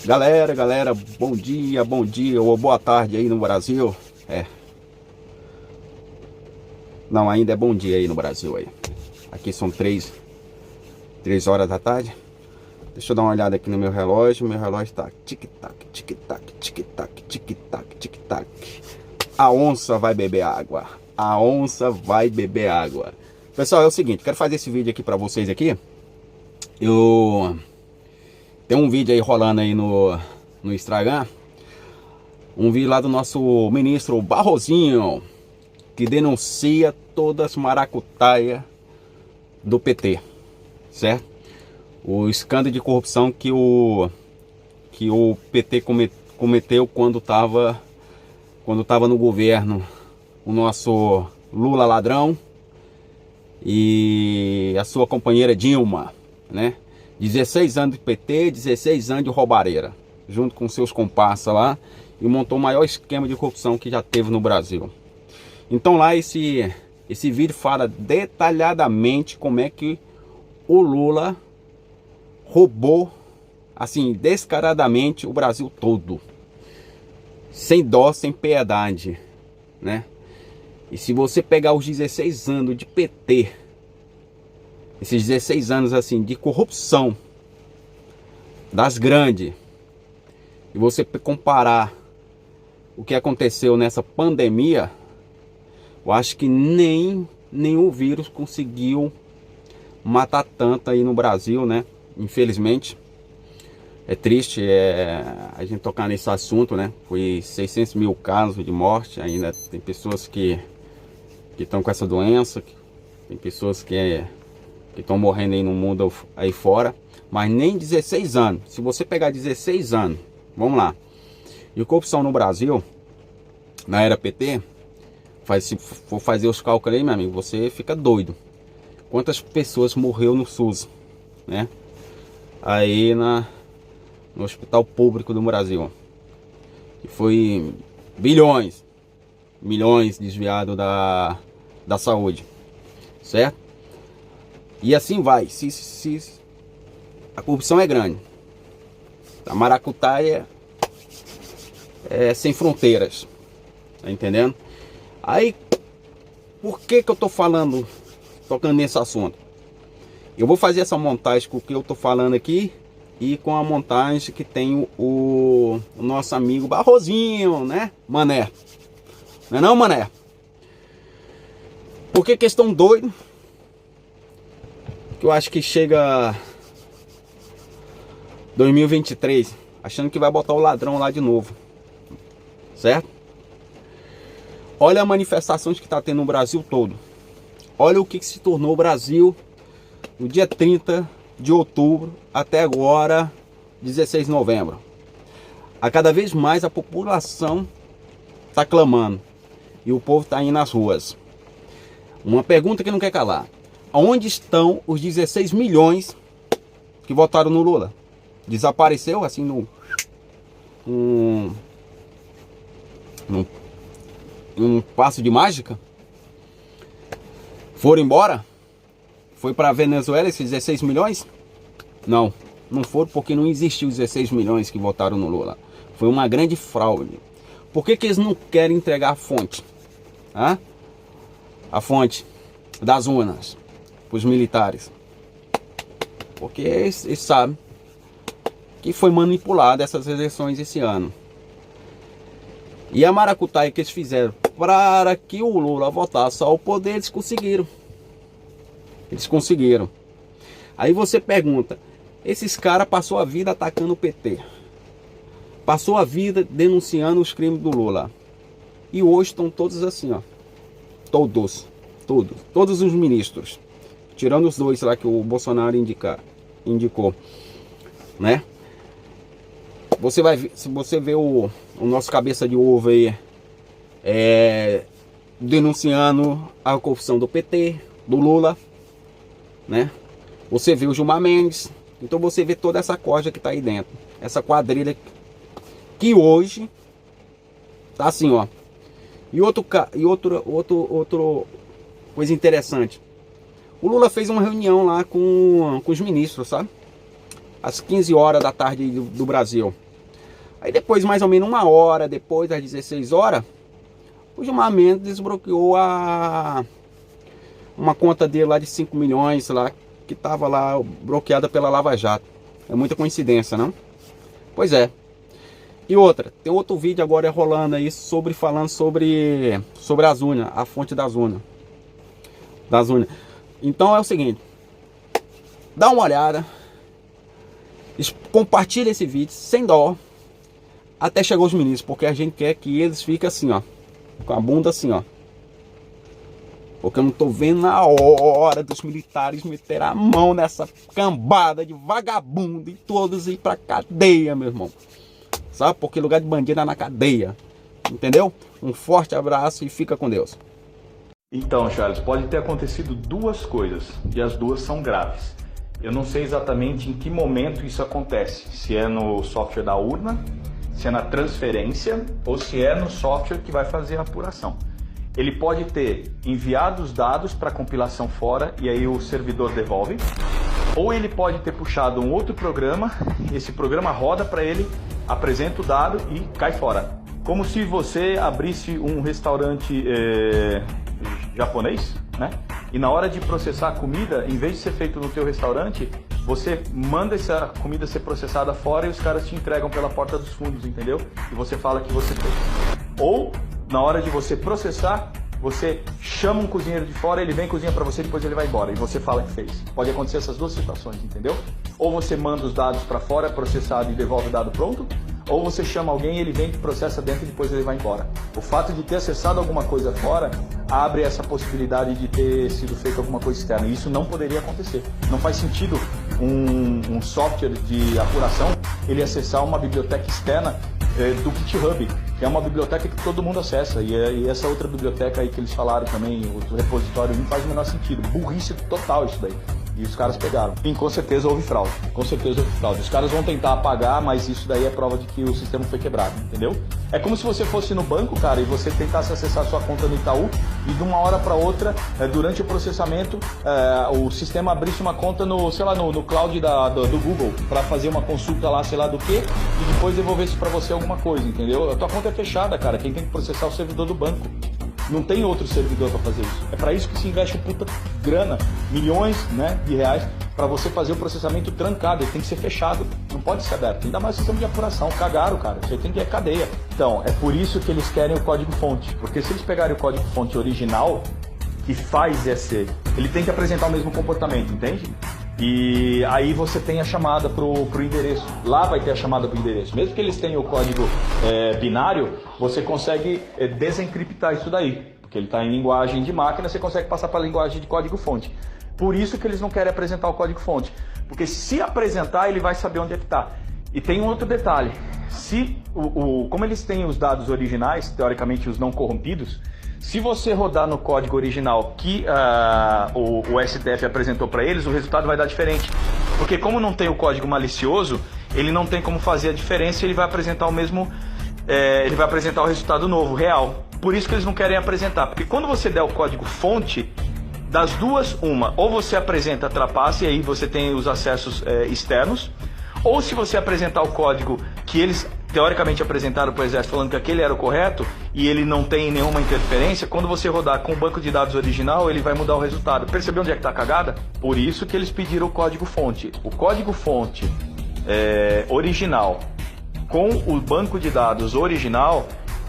Galera, bom dia ou boa tarde aí no Brasil. Não, ainda é bom dia aí no Brasil aí. Aqui são 3 horas da tarde. Deixa eu dar uma olhada aqui no meu relógio. Meu relógio tá tic-tac, tic-tac, tic-tac, tic-tac, tic-tac. A onça vai beber água. A onça vai beber água. Pessoal, é o seguinte, quero fazer esse vídeo aqui pra vocês aqui. Tem um vídeo aí rolando aí no Instagram. Um vídeo lá do nosso ministro Barrosinho, que denuncia todas as maracutaias do PT, certo? O escândalo de corrupção que o PT cometeu quando estava no governo. O nosso Lula ladrão e a sua companheira Dilma, né? 16 anos de PT, 16 anos de roubareira, junto com seus comparsas lá, e montou o maior esquema de corrupção que já teve no Brasil. Então lá esse vídeo fala detalhadamente como é que o Lula roubou, assim, descaradamente o Brasil todo, sem dó, sem piedade, né? E se você pegar os 16 anos de PT, esses 16 anos assim de corrupção das grandes, e você comparar o que aconteceu nessa pandemia, eu acho que nem o vírus conseguiu matar tanto aí no Brasil, né? Infelizmente. É triste a gente tocar nesse assunto, né? Foi 600 mil casos de morte. Ainda tem pessoas que estão com essa doença, tem pessoas que estão morrendo aí no mundo aí fora, mas nem 16 anos. Se você pegar 16 anos, vamos lá, de corrupção no Brasil, na era PT, se for fazer os cálculos aí, meu amigo, você fica doido. Quantas pessoas morreu no SUS, né? Aí no hospital público do Brasil. E foi milhões desviados da saúde, certo? E assim vai. Se a corrupção é grande, a maracutaia é sem fronteiras, tá entendendo? Aí, por que eu tô tocando nesse assunto? Eu vou fazer essa montagem com o que eu tô falando aqui e com a montagem que tem o nosso amigo Barrosinho, né? Mané. Não é não, Mané? Por que eles estão doidos? Que eu acho que chega 2023, achando que vai botar o ladrão lá de novo, certo? Olha a manifestações que está tendo no Brasil todo. Olha o que se tornou o Brasil no dia 30 de outubro até agora, 16 de novembro. A cada vez mais a população está clamando e o povo está indo nas ruas. Uma pergunta que não quer calar: onde estão os 16 milhões que votaram no Lula? Desapareceu assim num passo de mágica? Foram embora? Foi para a Venezuela esses 16 milhões? Não foram, porque não existiu 16 milhões que votaram no Lula. Foi uma grande fraude. Por que eles não querem entregar a fonte? A fonte das urnas para os militares? Porque eles sabem que foi manipulada essas eleições esse ano. E a maracutaia que eles fizeram para que o Lula votasse ao poder, eles conseguiram. Aí você pergunta, esses caras passou a vida atacando o PT, passou a vida denunciando os crimes do Lula, e hoje estão todos assim, ó, todos os ministros, tirando os 2 lá que o Bolsonaro indicou, né? Você vai ver, se você vê o nosso cabeça de ovo aí denunciando a corrupção do PT, do Lula, né? Você vê o Gilmar Mendes. Então você vê toda essa corja que tá aí dentro, essa quadrilha que hoje tá assim, ó. E outra coisa interessante, o Lula fez uma reunião lá com os ministros, sabe? Às 15 horas da tarde do Brasil. Aí depois, mais ou menos 1 hora, depois das 16 horas, o Gilmar Mendes desbloqueou uma conta dele lá de 5 milhões lá, que estava lá bloqueada pela Lava Jato. É muita coincidência, não? Pois é. E outra, tem outro vídeo agora rolando aí falando sobre as unhas, a fonte das unhas. Então é o seguinte, dá uma olhada, compartilha esse vídeo sem dó, até chegar os ministros, porque a gente quer que eles fiquem assim, ó, com a bunda assim, ó. Porque eu não tô vendo a hora dos militares meter a mão nessa cambada de vagabundo e todos ir pra cadeia, meu irmão. Sabe? Porque lugar de bandido é na cadeia. Entendeu? Um forte abraço e fica com Deus. Então, Charles, pode ter acontecido duas coisas, e as duas são graves. Eu não sei exatamente em que momento isso acontece, se é no software da urna, se é na transferência ou se é no software que vai fazer a apuração. Ele pode ter enviado os dados para compilação fora e aí o servidor devolve, ou ele pode ter puxado um outro programa, esse programa roda para ele, apresenta o dado e cai fora. Como se você abrisse um restaurante japonês, né? E na hora de processar a comida, em vez de ser feito no teu restaurante, você manda essa comida ser processada fora e os caras te entregam pela porta dos fundos, entendeu? E você fala que você fez. Ou, na hora de você processar, você chama um cozinheiro de fora, ele vem cozinha para você, depois ele vai embora e você fala que fez. Pode acontecer essas duas situações, entendeu? Ou você manda os dados para fora, processado e devolve o dado pronto, ou você chama alguém, ele vem, processa dentro e depois ele vai embora. O fato de ter acessado alguma coisa fora abre essa possibilidade de ter sido feito alguma coisa externa. E isso não poderia acontecer. Não faz sentido um software de apuração ele acessar uma biblioteca externa do GitHub, que é uma biblioteca que todo mundo acessa. E essa outra biblioteca aí que eles falaram também, o repositório, não faz o menor sentido. Burrice total isso daí. E os caras pegaram. E com certeza houve fraude. Com certeza houve fraude. Os caras vão tentar apagar, mas isso daí é prova de que o sistema foi quebrado, entendeu? É como se você fosse no banco, cara, e você tentasse acessar sua conta no Itaú e de uma hora para outra, durante o processamento, o sistema abrisse uma conta no, sei lá, no cloud do Google para fazer uma consulta lá, sei lá do que, e depois devolvesse para você alguma coisa, entendeu? A tua conta é fechada, cara. Quem tem que processar é o servidor do banco. Não tem outro servidor para fazer isso. É para isso que se investe puta grana, milhões, né, de reais, para você fazer o processamento trancado. Ele tem que ser fechado, não pode ser aberto. Ainda mais sistema de apuração. Cagaram, cara. Isso aí tem que ir cadeia. Então, é por isso que eles querem o código-fonte. Porque se eles pegarem o código-fonte original, que faz esse, ele tem que apresentar o mesmo comportamento, entende? E aí você tem a chamada pro endereço. Lá vai ter a chamada pro endereço. Mesmo que eles tenham o código binário, você consegue desencriptar isso daí. Porque ele está em linguagem de máquina, você consegue passar para a linguagem de código-fonte. Por isso que eles não querem apresentar o código-fonte. Porque se apresentar, ele vai saber onde é que está. E tem um outro detalhe. Se como eles têm os dados originais, teoricamente os não corrompidos, se você rodar no código original que o STF apresentou para eles, o resultado vai dar diferente. Porque como não tem o código malicioso, ele não tem como fazer a diferença e ele vai apresentar o mesmo, ele vai apresentar o resultado novo, real. Por isso que eles não querem apresentar. Porque quando você der o código fonte, das duas, uma, ou você apresenta a trapaça e aí você tem os acessos externos, ou se você apresentar o código que eles teoricamente apresentaram para o Exército falando que aquele era o correto e ele não tem nenhuma interferência, quando você rodar com o banco de dados original, ele vai mudar o resultado. Percebeu onde é que está a cagada? Por isso que eles pediram o código-fonte. O código-fonte original com o banco de dados original,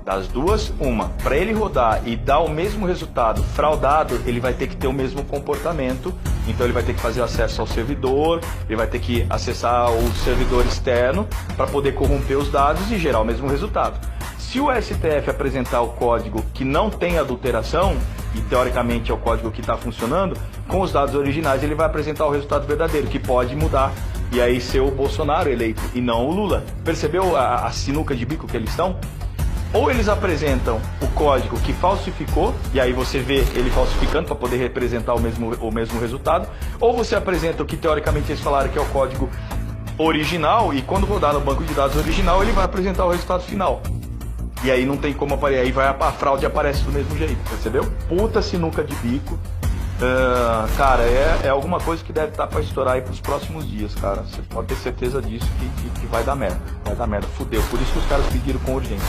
das duas, uma. Para ele rodar e dar o mesmo resultado fraudado, ele vai ter que ter o mesmo comportamento. Então ele vai ter que fazer acesso ao servidor, ele vai ter que acessar o servidor externo para poder corromper os dados e gerar o mesmo resultado. Se o STF apresentar o código que não tem adulteração, e teoricamente é o código que está funcionando, com os dados originais ele vai apresentar o resultado verdadeiro, que pode mudar e aí ser o Bolsonaro eleito e não o Lula. Percebeu a sinuca de bico que eles estão? Ou eles apresentam o código que falsificou, e aí você vê ele falsificando para poder representar o mesmo resultado, ou você apresenta o que teoricamente eles falaram que é o código original, e quando rodar no banco de dados original, ele vai apresentar o resultado final. E aí não tem como aparecer, aí a fraude aparece do mesmo jeito, percebeu? Puta sinuca de bico. Cara, é alguma coisa que deve estar para estourar aí para os próximos dias, cara. Você pode ter certeza disso que vai dar merda. vai dar merda, fudeu. Por isso que os caras pediram com urgência.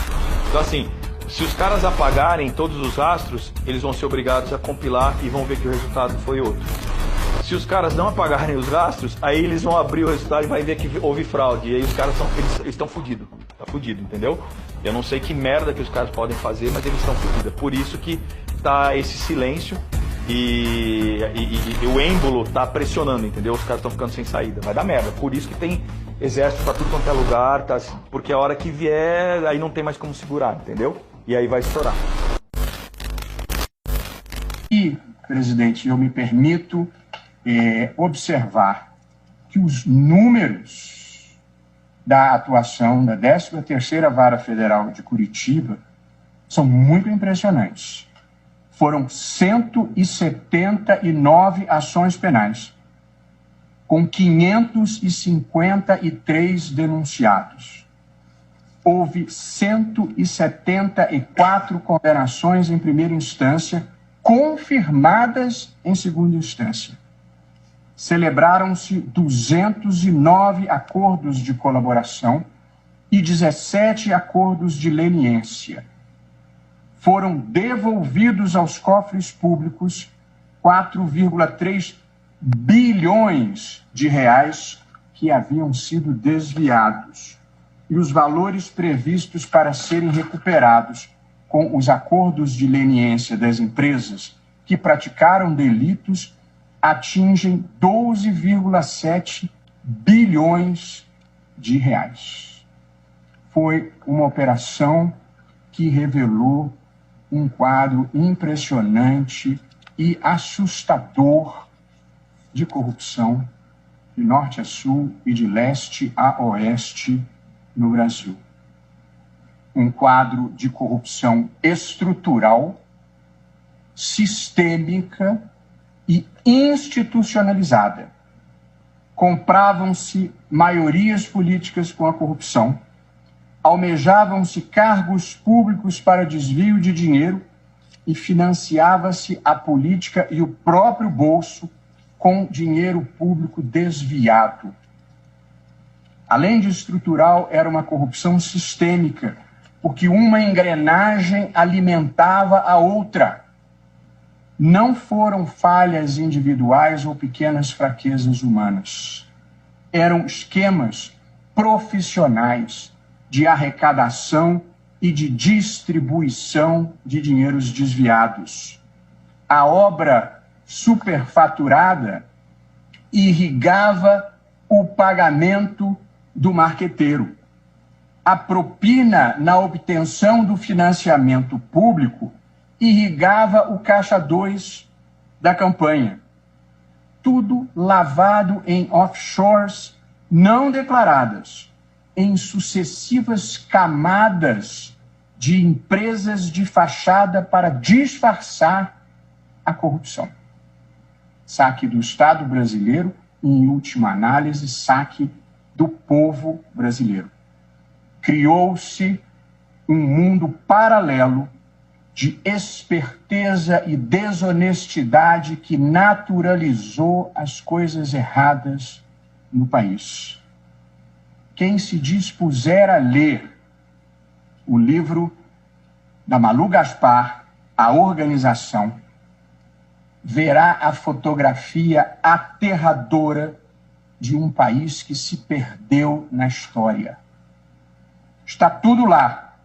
Então assim, se os caras apagarem todos os rastros, eles vão ser obrigados a compilar e vão ver que o resultado foi outro. Se os caras não apagarem os rastros, aí eles vão abrir o resultado e vai ver que houve fraude. E aí os caras estão fodidos. Tá fudido, entendeu? Eu não sei que merda que os caras podem fazer, mas eles estão fodidos. Por isso que tá esse silêncio e o êmbolo tá pressionando, entendeu? Os caras estão ficando sem saída. Vai dar merda. Por isso que tem exército pra tudo quanto é lugar, tá? Porque a hora que vier, aí não tem mais como segurar, entendeu? E aí vai estourar. E, presidente, eu me permito observar que os números da atuação da 13ª Vara Federal de Curitiba são muito impressionantes. Foram 179 ações penais, com 553 denunciados. Houve 174 condenações em primeira instância, confirmadas em segunda instância. Celebraram-se 209 acordos de colaboração e 17 acordos de leniência. Foram devolvidos aos cofres públicos 4,3 bilhões de reais que haviam sido desviados. E os valores previstos para serem recuperados com os acordos de leniência das empresas que praticaram delitos atingem 12,7 bilhões de reais. Foi uma operação que revelou um quadro impressionante e assustador de corrupção de norte a sul e de leste a oeste no Brasil. Um quadro de corrupção estrutural, sistêmica e institucionalizada. Compravam-se maiorias políticas com a corrupção, almejavam-se cargos públicos para desvio de dinheiro e financiava-se a política e o próprio bolso com dinheiro público desviado. Além de estrutural, era uma corrupção sistêmica, porque uma engrenagem alimentava a outra. Não foram falhas individuais ou pequenas fraquezas humanas. Eram esquemas profissionais de arrecadação e de distribuição de dinheiros desviados. A obra superfaturada irrigava o pagamento do marqueteiro. A propina na obtenção do financiamento público irrigava o caixa 2 da campanha. Tudo lavado em offshores não declaradas, em sucessivas camadas de empresas de fachada para disfarçar a corrupção. Saque do Estado brasileiro e, em última análise, saque do povo brasileiro. Criou-se um mundo paralelo de esperteza e desonestidade que naturalizou as coisas erradas no país. Quem se dispuser a ler o livro da Malu Gaspar, A Organização, verá a fotografia aterradora de um país que se perdeu na história. Está tudo lá.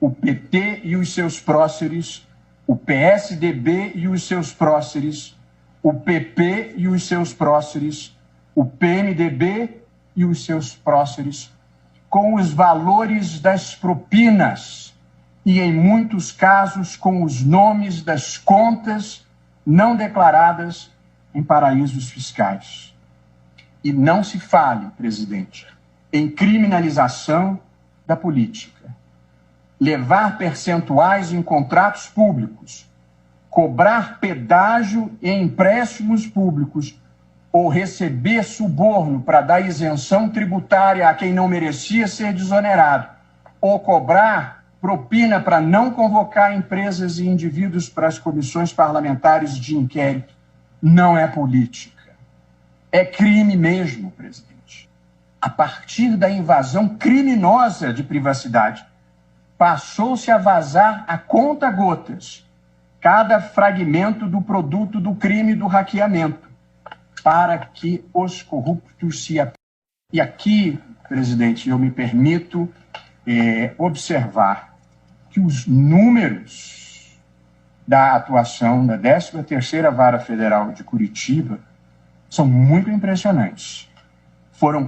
O PT e os seus próceres, o PSDB e os seus próceres, o PP e os seus próceres, o PMDB e os seus próceres, com os valores das propinas e, em muitos casos, com os nomes das contas não declaradas em paraísos fiscais. E não se fale, presidente, em criminalização da política. Levar percentuais em contratos públicos, cobrar pedágio em empréstimos públicos ou receber suborno para dar isenção tributária a quem não merecia ser desonerado, ou cobrar propina para não convocar empresas e indivíduos para as comissões parlamentares de inquérito, não é política. É crime mesmo, presidente. a partir da invasão criminosa de privacidade, passou-se a vazar a conta-gotas cada fragmento do produto do crime do hackeamento, para que os corruptos se... E aqui, presidente, eu me permito observar que os números da atuação da 13ª Vara Federal de Curitiba são muito impressionantes. Foram